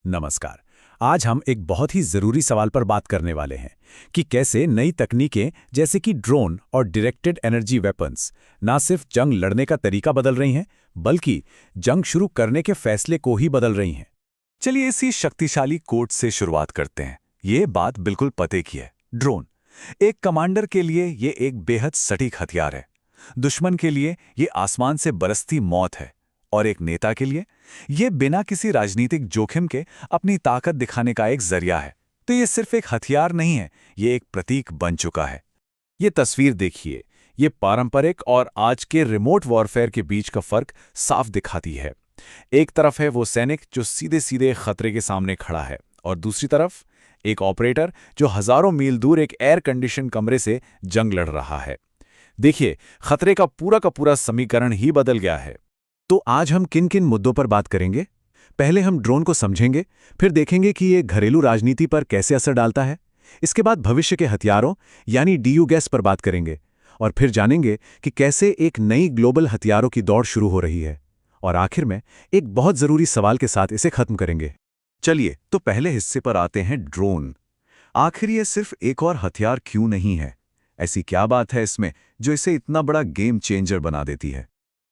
नमस्कार। आज हम एक बहुत ही ज़रूरी सवाल पर बात करने वाले हैं कि कैसे नई तकनीकें जैसे कि ड्रोन और डायरेक्टेड एनर्जी वेपन्स ना सिर्फ जंग लड़ने का तरीका बदल रही हैं, बल्कि जंग शुरू करने के फैसले को ही बदल रही हैं। चलिए इसी शक्तिशाली कोट से शुरुआत करते हैं। ये बात बिल्कुल पते की है। ड्रोन एक कमांडर के लिए ये एक बेहद सटीक हथियार है। दुश्मन के लिए ये आसमान से बरसती मौत है, और एक नेता के लिए ये बिना किसी राजनीतिक जोखिम के अपनी ताकत दिखाने का एक जरिया है। तो ये सिर्फ एक हथियार नहीं है, ये एक प्रतीक बन चुका है। ये तस्वीर देखिए, ये पारंपरिक और आज के रिमोट वॉरफेयर के बीच का फर्क साफ दिखाती है। एक तरफ है वो सैनिक जो सीधे सीधे खतरे के सामने खड़ा है, और दूसरी तरफ एक ऑपरेटर जो हजारों मील दूर एक एयर कंडीशन कमरे से जंग लड़ रहा है। देखिए, खतरे का पूरा समीकरण ही बदल गया है। तो आज हम किन किन मुद्दों पर बात करेंगे? पहले हम ड्रोन को समझेंगे, फिर देखेंगे कि ये घरेलू राजनीति पर कैसे असर डालता है। इसके बाद भविष्य के हथियारों यानी डीयू गैस पर बात करेंगे, और फिर जानेंगे कि कैसे एक नई ग्लोबल हथियारों की दौड़ शुरू हो रही है। और आखिर में एक बहुत जरूरी सवाल के साथ इसे खत्म करेंगे। चलिए तो पहले हिस्से पर आते हैं, ड्रोन। आखिर ये सिर्फ एक और हथियार क्यों नहीं है? ऐसी क्या बात है इसमें जो इसे इतना बड़ा गेम चेंजर बना देती है?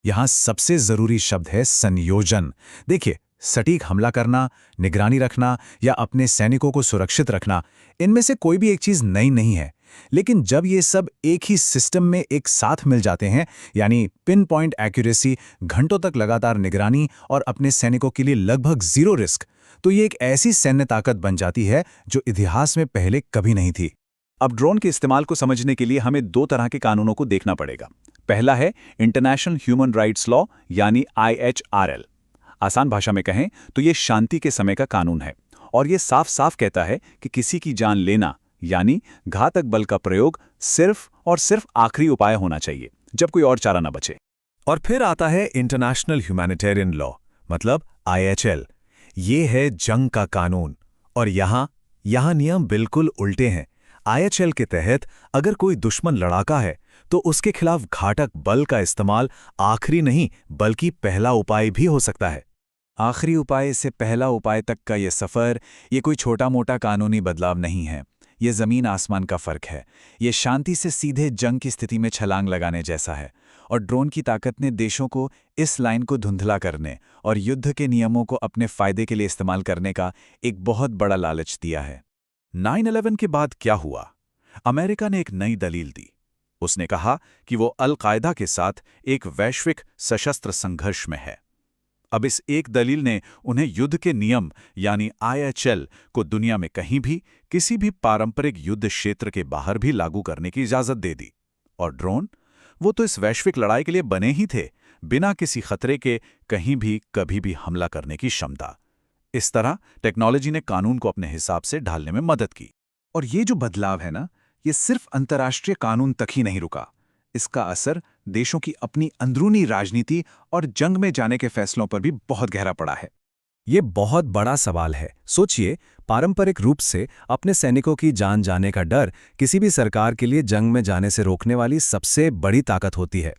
यहां सबसे जरूरी शब्द है संयोजन। देखिए, सटीक हमला करना, निगरानी रखना या अपने सैनिकों को सुरक्षित रखना, इनमें से कोई भी एक चीज नई नहीं है। लेकिन जब ये सब एक ही सिस्टम में एक साथ मिल जाते हैं, यानी पिन पॉइंट एक्यूरेसी, घंटों तक लगातार निगरानी और अपने सैनिकों के लिए लगभग जीरो रिस्क, तो ये एक ऐसी सैन्य ताकत बन जाती है जो इतिहास में पहले कभी नहीं थी। अब ड्रोन के इस्तेमाल को समझने के लिए हमें दो तरह के कानूनों को देखना पड़ेगा। पहला है इंटरनेशनल ह्यूमन राइट्स लॉ यानी IHRL। आसान भाषा में कहें तो ये शांति के समय का कानून है, और ये साफ साफ कहता है कि किसी की जान लेना यानी घातक बल का प्रयोग सिर्फ और सिर्फ आखिरी उपाय होना चाहिए, जब कोई और चारा न बचे। और फिर आता है इंटरनेशनल ह्यूमैनिटेरियन लॉ, मतलब IHL। ये है जंग का कानून, और यहाँ नियम बिल्कुल उल्टे हैं। IHL के तहत अगर कोई दुश्मन लड़ाका है तो उसके खिलाफ घातक बल का इस्तेमाल आखिरी नहीं बल्कि पहला उपाय भी हो सकता है। आखिरी उपाय से पहला उपाय तक का ये सफ़र, ये कोई छोटा मोटा कानूनी बदलाव नहीं है। ये ज़मीन आसमान का फ़र्क है। ये शांति से सीधे जंग की स्थिति में छलांग लगाने जैसा है। और ड्रोन की ताकत ने देशों को इस लाइन को धुंधला करने और युद्ध के नियमों को अपने फ़ायदे के लिए इस्तेमाल करने का एक बहुत बड़ा लालच दिया है। 9/11 के बाद क्या हुआ? अमेरिका ने एक नई दलील दी। उसने कहा कि वो अल-कायदा के साथ एक वैश्विक सशस्त्र संघर्ष में है। अब इस एक दलील ने उन्हें युद्ध के नियम यानी IHL को दुनिया में कहीं भी किसी भी पारंपरिक युद्ध क्षेत्र के बाहर भी लागू करने की इजाजत दे दी। और ड्रोन, वो तो इस वैश्विक लड़ाई के लिए बने ही थे, बिना किसी खतरे के कहीं भी कभी भी हमला करने की क्षमता। इस तरह टेक्नोलॉजी ने कानून को अपने हिसाब से ढालने में मदद की। और ये जो बदलाव है ना, ये सिर्फ अंतर्राष्ट्रीय कानून तक ही नहीं रुका। इसका असर देशों की अपनी अंदरूनी राजनीति और जंग में जाने के फैसलों पर भी बहुत गहरा पड़ा है। ये बहुत बड़ा सवाल है। सोचिए, पारंपरिक रूप से अपने सैनिकों की जान जाने का डर किसी भी सरकार के लिए जंग में जाने से रोकने वाली सबसे बड़ी ताकत होती है।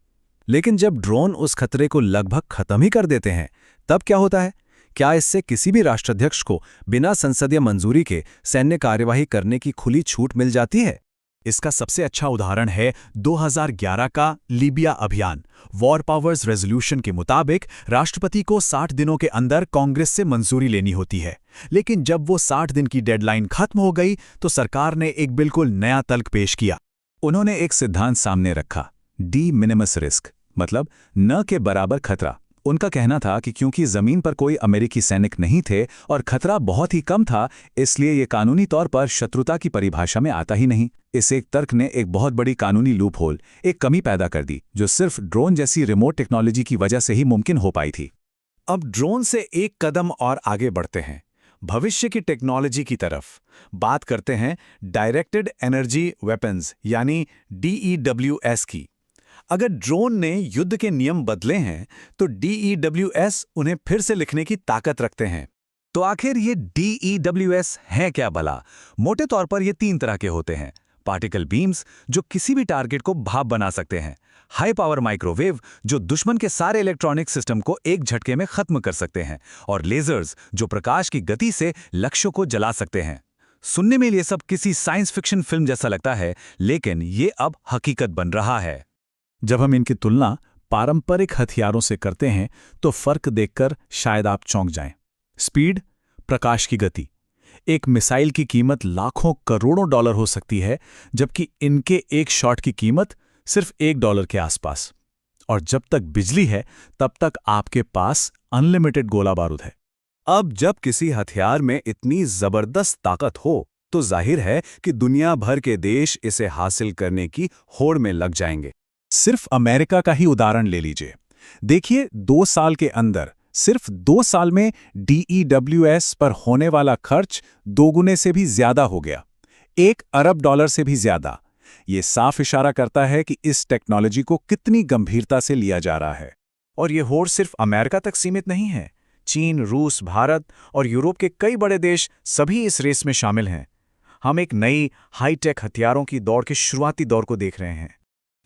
लेकिन जब ड्रोन उस खतरे को लगभग खत्म ही कर देते हैं, तब क्या होता है? क्या इससे किसी भी राष्ट्राध्यक्ष को बिना संसदीय मंजूरी के सैन्य कार्यवाही करने की खुली छूट मिल जाती है? इसका सबसे अच्छा उदाहरण है 2011 का लीबिया अभियान। वॉर पावर्स रेजोल्यूशन के मुताबिक राष्ट्रपति को 60 दिनों के अंदर कांग्रेस से मंजूरी लेनी होती है। लेकिन जब वो 60 दिन की डेडलाइन खत्म हो गई तो सरकार ने एक बिल्कुल नया तल्क पेश किया। उन्होंने एक सिद्धांत सामने रखा, डी मिनिमस रिस्क, मतलब न के बराबर खतरा। उनका कहना था कि क्योंकि जमीन पर कोई अमेरिकी सैनिक नहीं थे और खतरा बहुत ही कम था, इसलिए ये कानूनी तौर पर शत्रुता की परिभाषा में आता ही नहीं। इस एक तर्क ने एक बहुत बड़ी कानूनी लूप होल, एक कमी पैदा कर दी, जो सिर्फ ड्रोन जैसी रिमोट टेक्नोलॉजी की वजह से ही मुमकिन हो पाई थी। अब ड्रोन से एक कदम और आगे बढ़ते हैं, भविष्य की टेक्नोलॉजी की तरफ। बात करते हैं डायरेक्टेड एनर्जी वेपन्स यानी DEWS की। अगर ड्रोन ने युद्ध के नियम बदले हैं, तो DEWS उन्हें फिर से लिखने की ताकत रखते हैं। तो आखिर ये DEWS हैं क्या भला? मोटे तौर पर ये 3 तरह के होते हैं। पार्टिकल बीम्स, जो किसी भी टारगेट को भाप बना सकते हैं। हाई पावर माइक्रोवेव जो दुश्मन के सारे इलेक्ट्रॉनिक सिस्टम को एक झटके में खत्म कर सकते हैं, और लेजर्स जो प्रकाश की गति से लक्ष्यों को जला सकते हैं। सुनने में ये सब किसी साइंस फिक्शन फिल्म जैसा लगता है, लेकिन ये अब हकीकत बन रहा है। जब हम इनकी तुलना पारंपरिक हथियारों से करते हैं तो फर्क देखकर शायद आप चौंक जाएं। स्पीड, प्रकाश की गति। एक मिसाइल की कीमत लाखों करोड़ों डॉलर हो सकती है, जबकि इनके एक शॉट की कीमत सिर्फ $1 के आसपास। और जब तक बिजली है तब तक आपके पास अनलिमिटेड गोला बारूद है। अब जब किसी हथियार में इतनी जबरदस्त ताकत हो तो जाहिर है कि दुनिया भर के देश इसे हासिल करने की होड़ में लग जाएंगे। सिर्फ अमेरिका का ही उदाहरण ले लीजिए। देखिए, 2 साल के अंदर, सिर्फ 2 साल में DEWS पर होने वाला खर्च 2 गुने से भी ज्यादा हो गया, $1 अरब से भी ज्यादा। ये साफ इशारा करता है कि इस टेक्नोलॉजी को कितनी गंभीरता से लिया जा रहा है। और ये होड़ सिर्फ अमेरिका तक सीमित नहीं है। चीन, रूस, भारत और यूरोप के कई बड़े देश सभी इस रेस में शामिल हैं। हम एक नई हाईटेक हथियारों की दौड़ के शुरुआती दौर को देख रहे हैं।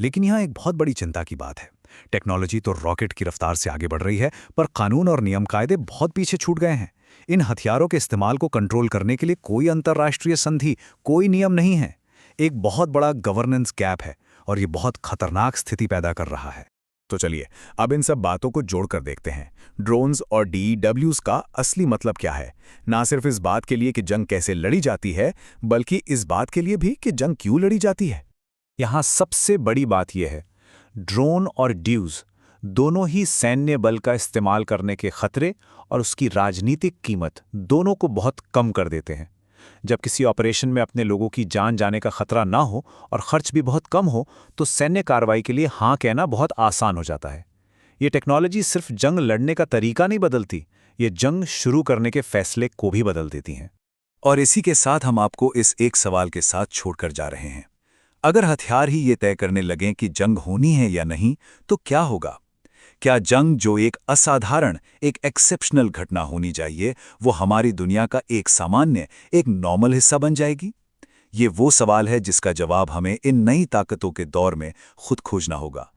लेकिन यहाँ एक बहुत बड़ी चिंता की बात है। टेक्नोलॉजी तो रॉकेट की रफ्तार से आगे बढ़ रही है, पर कानून और नियम कायदे बहुत पीछे छूट गए हैं। इन हथियारों के इस्तेमाल को कंट्रोल करने के लिए कोई अंतर्राष्ट्रीय संधि, कोई नियम नहीं है। एक बहुत बड़ा गवर्नेंस गैप है और ये बहुत खतरनाक स्थिति पैदा कर रहा है। तो चलिए अब इन सब बातों को जोड़कर देखते हैं। ड्रोन्स और DEWs का असली मतलब क्या है? ना सिर्फ इस बात के लिए कि जंग कैसे लड़ी जाती है, बल्कि इस बात के लिए भी कि जंग क्यों लड़ी जाती है। यहाँ सबसे बड़ी बात यह है, ड्रोन और ड्यूज दोनों ही सैन्य बल का इस्तेमाल करने के खतरे और उसकी राजनीतिक कीमत दोनों को बहुत कम कर देते हैं। जब किसी ऑपरेशन में अपने लोगों की जान जाने का खतरा ना हो और खर्च भी बहुत कम हो, तो सैन्य कार्रवाई के लिए हाँ कहना बहुत आसान हो जाता है। ये टेक्नोलॉजी सिर्फ जंग लड़ने का तरीका नहीं बदलती, ये जंग शुरू करने के फैसले को भी बदल देती हैं। और इसी के साथ हम आपको इस एक सवाल के साथ छोड़कर जा रहे हैं। अगर हथियार ही ये तय करने लगें कि जंग होनी है या नहीं, तो क्या होगा? क्या जंग, जो एक असाधारण, एक एक्सेप्शनल घटना होनी चाहिए, वो हमारी दुनिया का एक सामान्य, एक नॉर्मल हिस्सा बन जाएगी? ये वो सवाल है जिसका जवाब हमें इन नई ताकतों के दौर में खुद खोजना होगा।